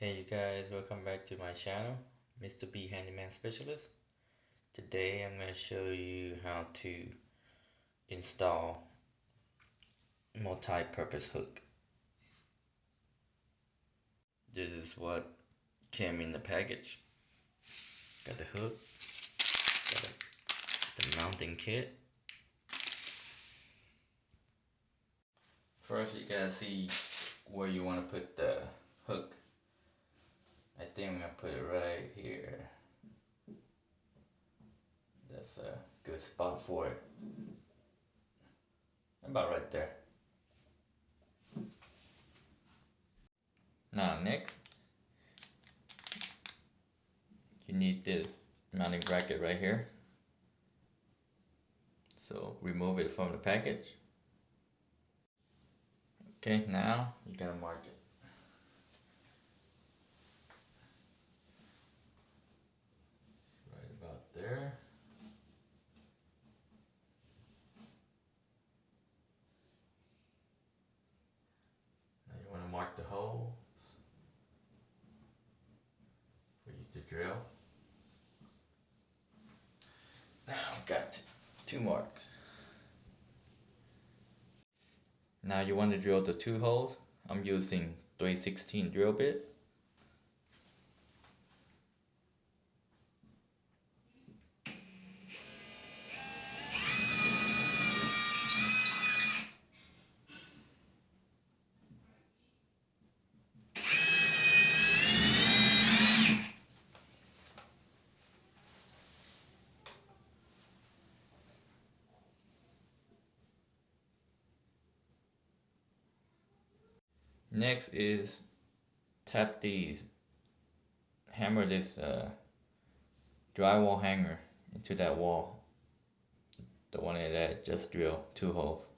Hey you guys, welcome back to my channel, MrBee Handyman Specialist. Today I'm going to show you how to install multi-purpose hook. This is what came in the package. Got the hook, got the mounting kit. First you gotta see where you want to put the hook. I think I'm going to put it right here. That's a good spot for it. About right there. Now next, you need this mounting bracket right here. So remove it from the package. Okay, now you gotta mark it. Right about there. Now you wanna mark the holes for you to drill. Now I've got 2 marks. Now you want to drill the 2 holes. I'm using 3/16 drill bit. Next is hammer this drywall hanger into that wall. The one that just drill 2 holes.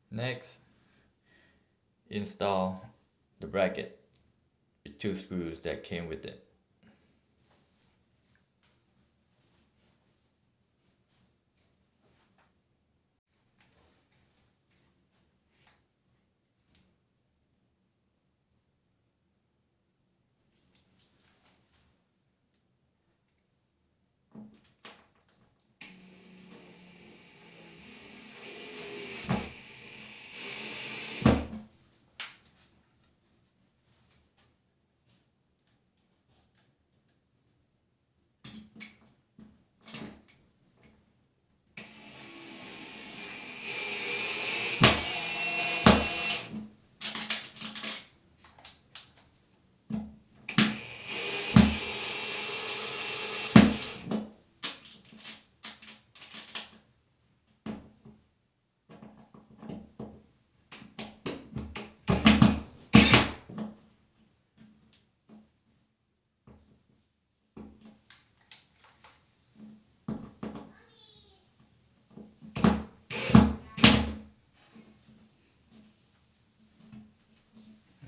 Next, install the bracket with 2 screws that came with it.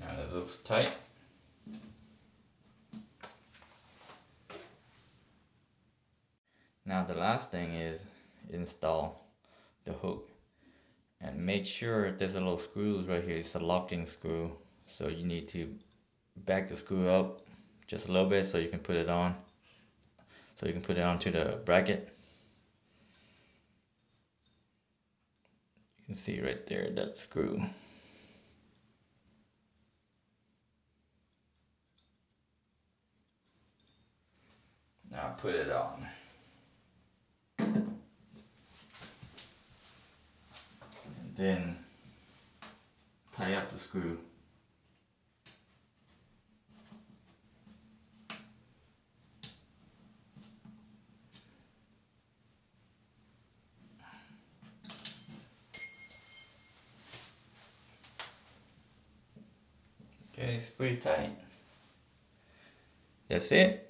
Now that looks tight. Now the last thing is install the hook, and make sure there's a little screws right here. It's a locking screw, so you need to back the screw up just a little bit so you can put it on. So you can put it onto the bracket. You can see right there that screw. Now put it on. And then tie up the screw. Okay, it's pretty tight. That's it.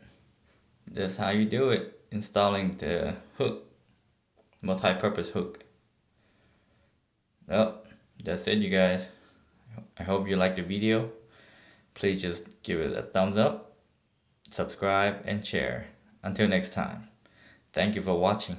That's how you do it. Installing the hook, multi-purpose hook. Well, that's it, you guys. I hope you liked the video. Please just give it a thumbs up, subscribe, and share. Until next time, thank you for watching.